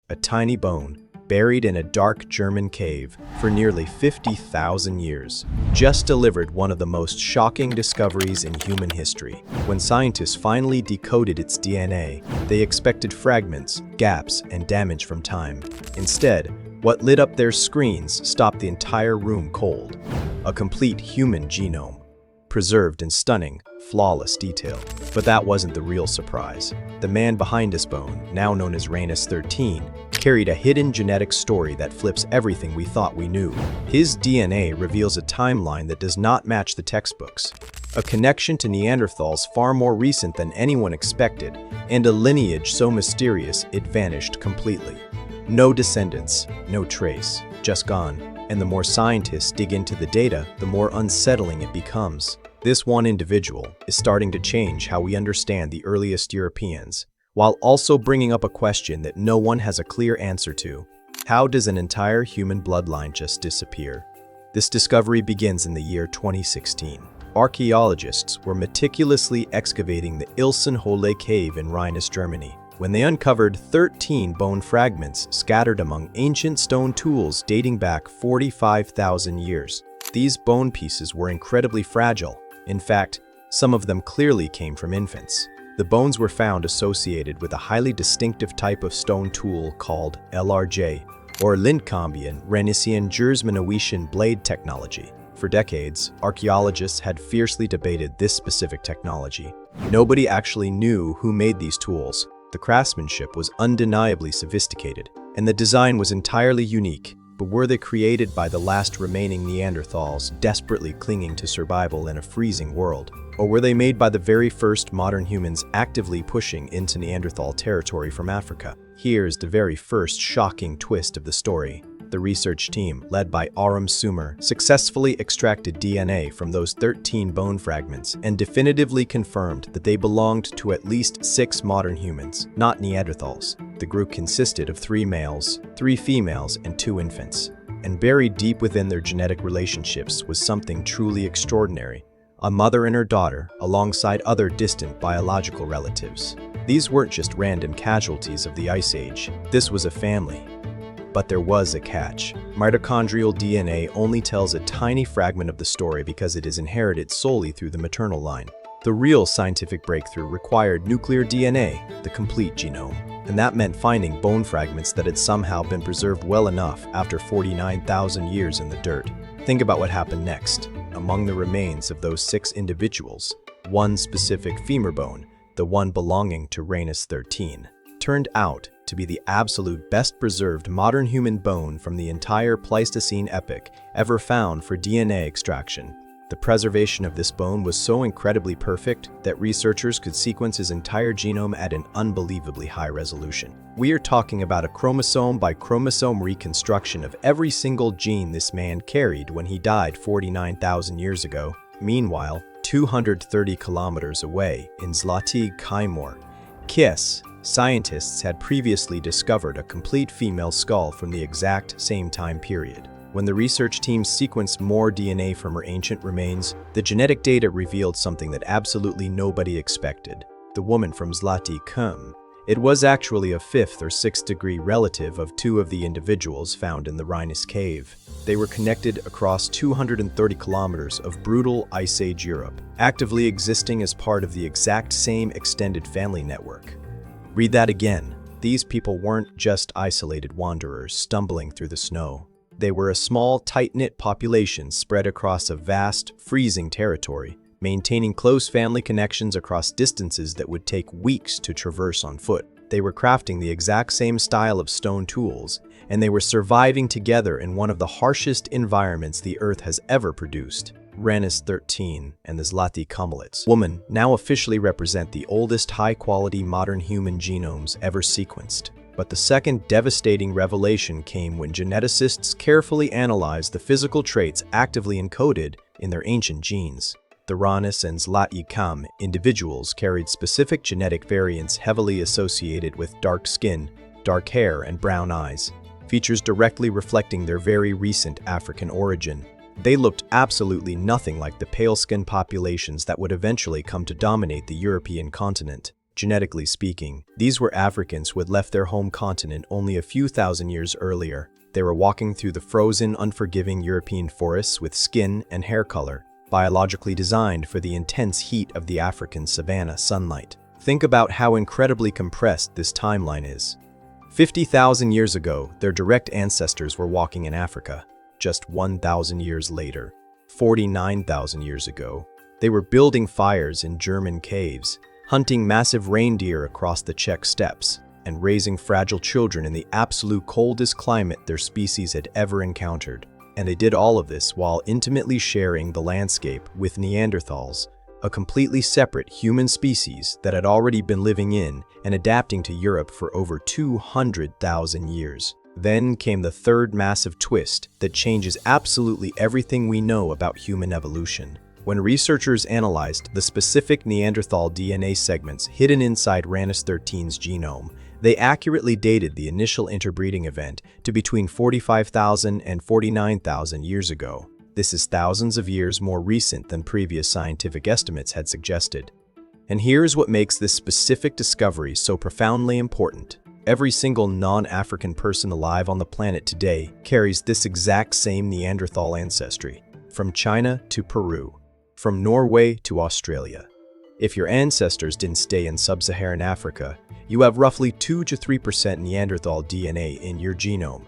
a tiny bone, buried in a dark German cave for nearly 50,000 years, just delivered one of the most shocking discoveries in human history. When scientists finally decoded its DNA, they expected fragments, gaps, and damage from time. Instead, what lit up their screens stopped the entire room cold. A complete human genome, preserved in stunning, flawless detail. But that wasn't the real surprise. The man behind this bone, now known as Ranis 13, carried a hidden genetic story that flips everything we thought we knew. His DNA reveals a timeline that does not match the textbooks, a connection to Neanderthals far more recent than anyone expected, and a lineage so mysterious it vanished completely. No descendants, no trace, just gone. And the more scientists dig into the data, the more unsettling it becomes. This one individual is starting to change how we understand the earliest Europeans, while also bringing up a question that no one has a clear answer to. How does an entire human bloodline just disappear? This discovery begins in the year 2016. Archaeologists were meticulously excavating the Ilsenhöhle cave in Ranis, Germany, when they uncovered 13 bone fragments scattered among ancient stone tools dating back 45,000 years. These bone pieces were incredibly fragile. In fact, some of them clearly came from infants. The bones were found associated with a highly distinctive type of stone tool called LRJ, or Lincolnbian Renisian Gersmanowischen blade technology. For decades, archaeologists had fiercely debated this specific technology. Nobody actually knew who made these tools. The craftsmanship was undeniably sophisticated, and the design was entirely unique. But were they created by the last remaining Neanderthals desperately clinging to survival in a freezing world? Or were they made by the very first modern humans actively pushing into Neanderthal territory from Africa? Here's the very first shocking twist of the story. The research team, led by Aram Sumer, successfully extracted DNA from those 13 bone fragments and definitively confirmed that they belonged to at least 6 modern humans, not Neanderthals. The group consisted of 3 males, 3 females, and 2 infants. And buried deep within their genetic relationships was something truly extraordinary: a mother and her daughter, alongside other distant biological relatives. These weren't just random casualties of the Ice Age. This was a family. But there was a catch. Mitochondrial DNA only tells a tiny fragment of the story because it is inherited solely through the maternal line. The real scientific breakthrough required nuclear DNA, the complete genome. And that meant finding bone fragments that had somehow been preserved well enough after 49,000 years in the dirt. Think about what happened next. Among the remains of those 6 individuals, one specific femur bone, the one belonging to Ranis 13, turned out to be the absolute best preserved modern human bone from the entire Pleistocene epoch ever found for DNA extraction. The preservation of this bone was so incredibly perfect that researchers could sequence his entire genome at an unbelievably high resolution. We are talking about a chromosome by chromosome reconstruction of every single gene this man carried when he died 49,000 years ago. Meanwhile, 230 kilometers away in Zlatý Kmor, Kiss, scientists had previously discovered a complete female skull from the exact same time period. When the research team sequenced more DNA from her ancient remains, the genetic data revealed something that absolutely nobody expected. The woman from Zlatý Km. It was actually a 5th or 6th degree relative of 2 of the individuals found in the Ranis cave. They were connected across 230 kilometers of brutal Ice Age Europe, actively existing as part of the exact same extended family network. Read that again. These people weren't just isolated wanderers stumbling through the snow. They were a small, tight-knit population spread across a vast, freezing territory, maintaining close family connections across distances that would take weeks to traverse on foot. They were crafting the exact same style of stone tools, and they were surviving together in one of the harshest environments the Earth has ever produced. Ranis 13 and the Zlatý Kmolets woman now officially represent the oldest high-quality modern human genomes ever sequenced. But the second devastating revelation came when geneticists carefully analyzed the physical traits actively encoded in their ancient genes. The Ranis and Zlatý Km individuals carried specific genetic variants heavily associated with dark skin, dark hair, and brown eyes, features directly reflecting their very recent African origin. They looked absolutely nothing like the pale-skinned populations that would eventually come to dominate the European continent. Genetically speaking, these were Africans who had left their home continent only a few thousand years earlier. They were walking through the frozen, unforgiving European forests with skin and hair color, biologically designed for the intense heat of the African savanna sunlight. Think about how incredibly compressed this timeline is. 50,000 years ago, their direct ancestors were walking in Africa. Just 1,000 years later, 49,000 years ago, they were building fires in German caves, hunting massive reindeer across the Czech steppes, and raising fragile children in the absolute coldest climate their species had ever encountered. And they did all of this while intimately sharing the landscape with Neanderthals, a completely separate human species that had already been living in and adapting to Europe for over 200,000 years. Then came the third massive twist that changes absolutely everything we know about human evolution. When researchers analyzed the specific Neanderthal DNA segments hidden inside Ranis 13's genome, they accurately dated the initial interbreeding event to between 45,000 and 49,000 years ago. This is thousands of years more recent than previous scientific estimates had suggested. And here's what makes this specific discovery so profoundly important. Every single non-African person alive on the planet today carries this exact same Neanderthal ancestry, from China to Peru, from Norway to Australia. If your ancestors didn't stay in sub-Saharan Africa, you have roughly 2 to 3% Neanderthal DNA in your genome.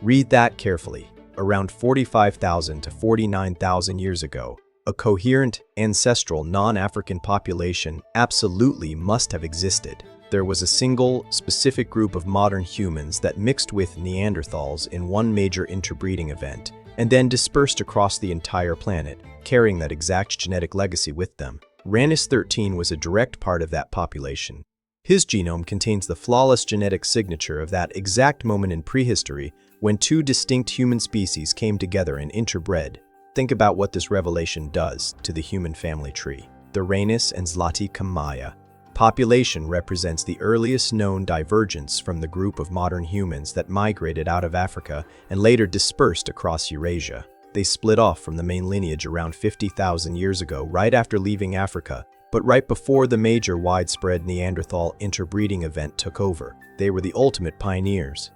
Read that carefully. Around 45,000 to 49,000 years ago, a coherent, ancestral non-African population absolutely must have existed. There was a single, specific group of modern humans that mixed with Neanderthals in one major interbreeding event, and then dispersed across the entire planet, carrying that exact genetic legacy with them. Ranis 13 was a direct part of that population. His genome contains the flawless genetic signature of that exact moment in prehistory when two distinct human species came together and interbred. Think about what this revelation does to the human family tree. The Ranis and Zlati Kamaya population represents the earliest known divergence from the group of modern humans that migrated out of Africa and later dispersed across Eurasia. They split off from the main lineage around 50,000 years ago, right after leaving Africa, but right before the major widespread Neanderthal interbreeding event took over. They were the ultimate pioneers.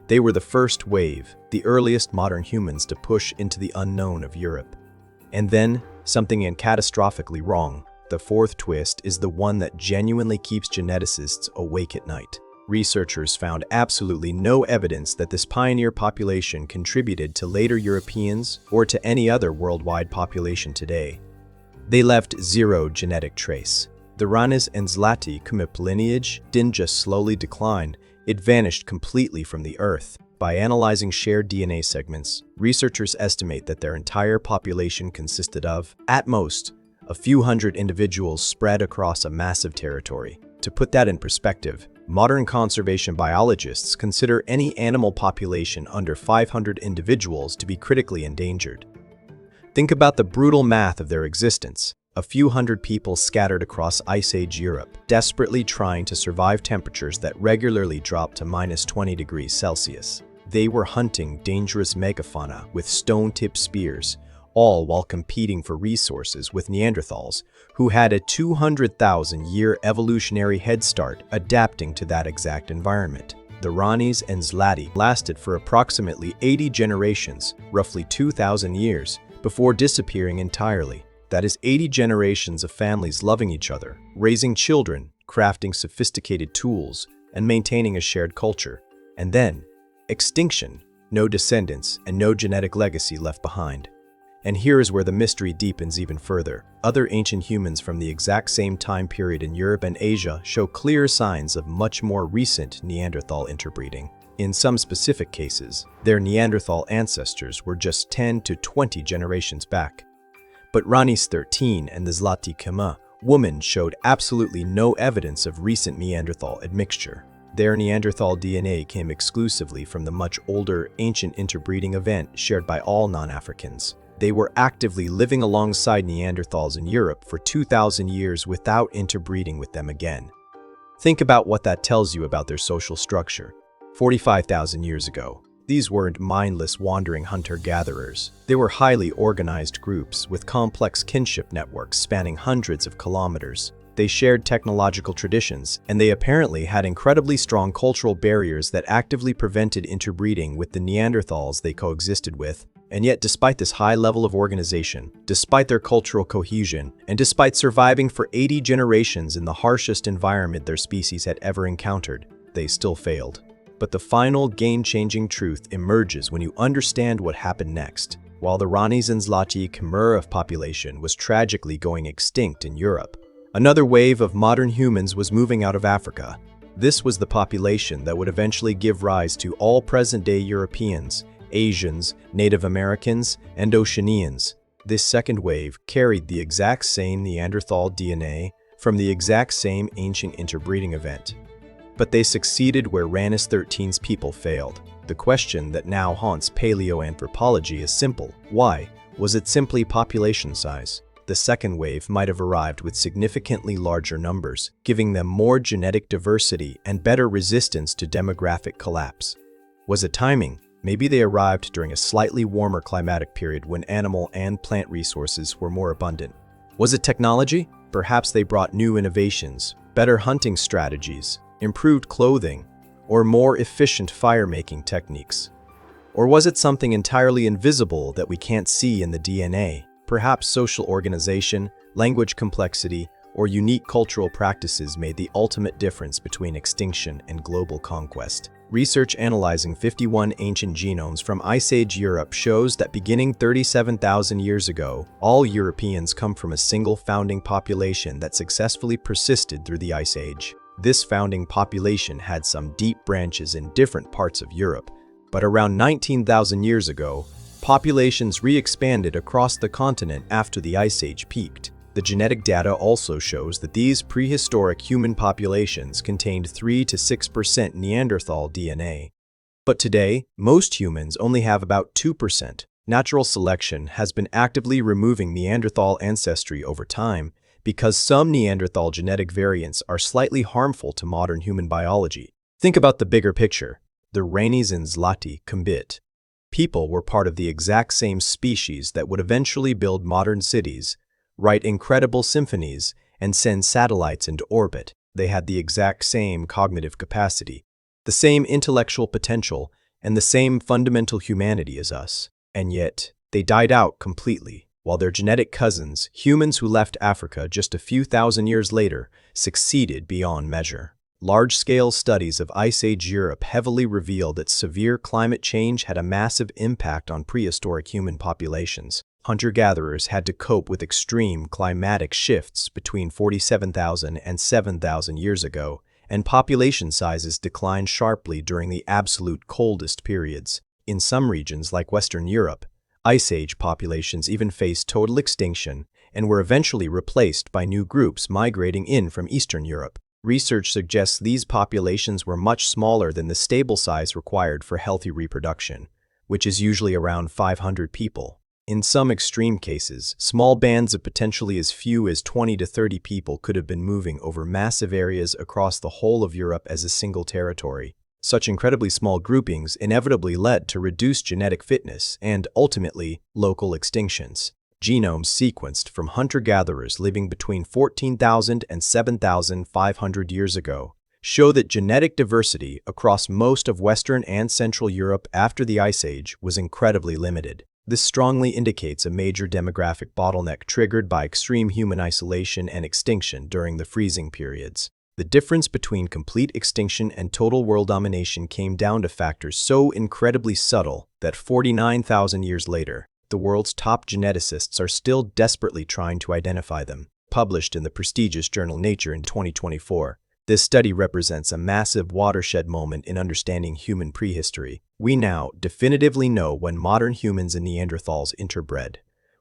They were the first wave, the earliest modern humans to push into the unknown of Europe. And then, something went catastrophically wrong. The fourth twist is the one that genuinely keeps geneticists awake at night. Researchers found absolutely no evidence that this pioneer population contributed to later Europeans or to any other worldwide population today. They left zero genetic trace. The Ranis and Zlati Kamaya lineage didn't just slowly decline, it vanished completely from the earth. By analyzing shared DNA segments, researchers estimate that their entire population consisted of, at most, a few hundred individuals spread across a massive territory. To put that in perspective, modern conservation biologists consider any animal population under 500 individuals to be critically endangered. Think about the brutal math of their existence. A few hundred people scattered across Ice Age Europe, desperately trying to survive temperatures that regularly dropped to -20 degrees Celsius. They were hunting dangerous megafauna with stone-tipped spears, all while competing for resources with Neanderthals, who had a 200,000-year evolutionary head start adapting to that exact environment. The Ranis and Zlati lasted for approximately 80 generations, roughly 2,000 years, before disappearing entirely. That is 80 generations of families loving each other, raising children, crafting sophisticated tools, and maintaining a shared culture. And then, extinction, no descendants and no genetic legacy left behind. And here is where the mystery deepens even further. Other ancient humans from the exact same time period in Europe and Asia show clear signs of much more recent Neanderthal interbreeding. In some specific cases, their Neanderthal ancestors were just 10 to 20 generations back. But Ranis 13 and the Zlati Kamaya woman showed absolutely no evidence of recent Neanderthal admixture. Their Neanderthal DNA came exclusively from the much older, ancient interbreeding event shared by all non-Africans. They were actively living alongside Neanderthals in Europe for 2,000 years without interbreeding with them again. Think about what that tells you about their social structure. 45,000 years ago, these weren't mindless wandering hunter-gatherers. They were highly organized groups with complex kinship networks spanning hundreds of kilometers. They shared technological traditions, and they apparently had incredibly strong cultural barriers that actively prevented interbreeding with the Neanderthals they coexisted with. And yet, despite this high level of organization, despite their cultural cohesion, and despite surviving for 80 generations in the harshest environment their species had ever encountered, they still failed. But the final game-changing truth emerges when you understand what happened next. While the Ranis and Zlati chimera of population was tragically going extinct in Europe, another wave of modern humans was moving out of Africa. This was the population that would eventually give rise to all present-day Europeans, Asians, Native Americans, and Oceanians. This second wave carried the exact same Neanderthal DNA from the exact same ancient interbreeding event. But they succeeded where Ranis 13's people failed. The question that now haunts paleoanthropology is simple. Why? Was it simply population size? The second wave might have arrived with significantly larger numbers, giving them more genetic diversity and better resistance to demographic collapse. Was it timing? Maybe they arrived during a slightly warmer climatic period when animal and plant resources were more abundant. Was it technology? Perhaps they brought new innovations, better hunting strategies, improved clothing, or more efficient fire-making techniques. Or was it something entirely invisible that we can't see in the DNA? Perhaps social organization, language complexity, or unique cultural practices made the ultimate difference between extinction and global conquest. Research analyzing 51 ancient genomes from Ice Age Europe shows that beginning 37,000 years ago, all Europeans come from a single founding population that successfully persisted through the Ice Age. This founding population had some deep branches in different parts of Europe, but around 19,000 years ago, populations re-expanded across the continent after the Ice Age peaked. The genetic data also shows that these prehistoric human populations contained 3 to 6% Neanderthal DNA. But today, most humans only have about 2%. Natural selection has been actively removing Neanderthal ancestry over time because some Neanderthal genetic variants are slightly harmful to modern human biology. Think about the bigger picture. The Ranis and Zlati combit. People were part of the exact same species that would eventually build modern cities, write incredible symphonies, and send satellites into orbit. They had the exact same cognitive capacity, the same intellectual potential, and the same fundamental humanity as us. And yet, they died out completely, while their genetic cousins, humans who left Africa just a few thousand years later, succeeded beyond measure. Large-scale studies of Ice Age Europe heavily revealed that severe climate change had a massive impact on prehistoric human populations. Hunter-gatherers had to cope with extreme climatic shifts between 47,000 and 7,000 years ago, and population sizes declined sharply during the absolute coldest periods. In some regions like Western Europe, Ice Age populations even faced total extinction and were eventually replaced by new groups migrating in from Eastern Europe. Research suggests these populations were much smaller than the stable size required for healthy reproduction, which is usually around 500 people. In some extreme cases, small bands of potentially as few as 20 to 30 people could have been moving over massive areas across the whole of Europe as a single territory. Such incredibly small groupings inevitably led to reduced genetic fitness and, ultimately, local extinctions. Genomes sequenced from hunter-gatherers living between 14,000 and 7,500 years ago show that genetic diversity across most of Western and Central Europe after the Ice Age was incredibly limited. This strongly indicates a major demographic bottleneck triggered by extreme human isolation and extinction during the freezing periods. The difference between complete extinction and total world domination came down to factors so incredibly subtle that 49,000 years later, the world's top geneticists are still desperately trying to identify them. Published in the prestigious journal Nature in 2024, this study represents a massive watershed moment in understanding human prehistory. We now definitively know when modern humans and Neanderthals interbred.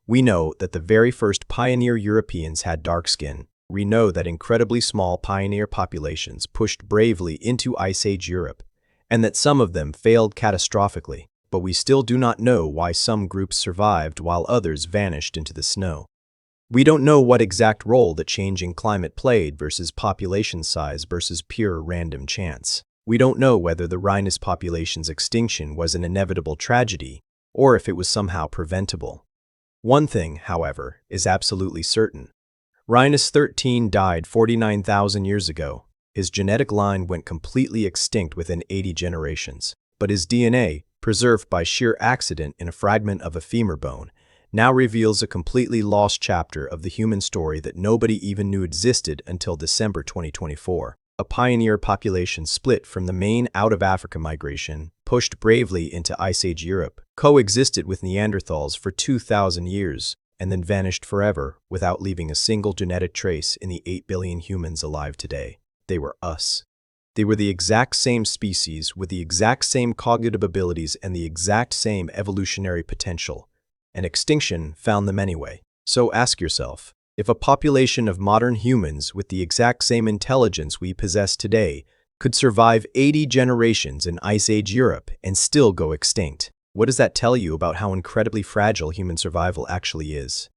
We know that the very first pioneer Europeans had dark skin. We know that incredibly small pioneer populations pushed bravely into Ice Age Europe, and that some of them failed catastrophically. But we still do not know why some groups survived while others vanished into the snow. We don't know what exact role the changing climate played versus population size versus pure random chance. We don't know whether the Ranis population's extinction was an inevitable tragedy or if it was somehow preventable. One thing, however, is absolutely certain. Ranis 13 died 49,000 years ago. His genetic line went completely extinct within 80 generations, but his DNA, preserved by sheer accident in a fragment of a femur bone, now reveals a completely lost chapter of the human story that nobody even knew existed until December 2024. A pioneer population split from the main out-of-Africa migration, pushed bravely into Ice Age Europe, coexisted with Neanderthals for 2,000 years, and then vanished forever without leaving a single genetic trace in the 8 billion humans alive today. They were us. They were the exact same species with the exact same cognitive abilities and the exact same evolutionary potential. And extinction found them anyway. So ask yourself, if a population of modern humans with the exact same intelligence we possess today could survive 80 generations in Ice Age Europe and still go extinct, what does that tell you about how incredibly fragile human survival actually is?